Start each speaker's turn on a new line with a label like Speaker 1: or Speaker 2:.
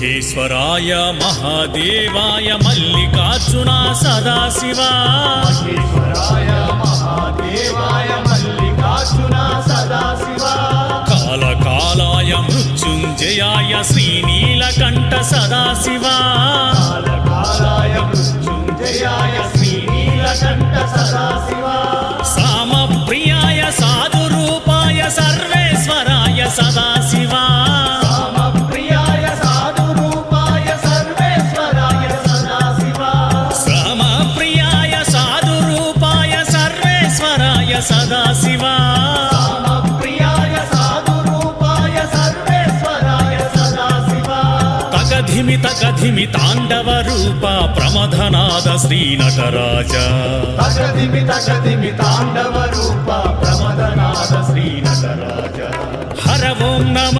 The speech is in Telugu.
Speaker 1: మహేశ్వరాయ మహాదేవాయ మల్లికార్జున సదాశివా
Speaker 2: మహేశ్వరాయ మహాదేవాయ మల్లికార్జున సదాశివా
Speaker 1: కాలకాలాయ మృత్యుంజయాయ శ్రీనీలకంఠ సదాశివా
Speaker 2: కాలకాలాయ మృత్యుంజయాయ శ్రీనీలకంఠ సదాశివా
Speaker 1: సామప్రియాయ సాధురూపాయ సర్వేశ్వరాయ సదాశివా
Speaker 2: రామప్రియాయ సాధురూపాయ సర్వేశ్వరాయ సదాశివా
Speaker 1: సమప్రియాయ సాధురూపాయ సర్వేశ్వరాయ సదాశివా
Speaker 2: రామప్రియాయ సాధురూపాయ సర్వేశ్వరాయ సదాశివా
Speaker 1: తగధిమి తాండవ రూప ప్రమథనాద శ్రీ నటరాజ
Speaker 2: తగధిమి తాండవ రూప ప్రమదనాద శ్రీ నటరాజ
Speaker 1: హర ఓం నమ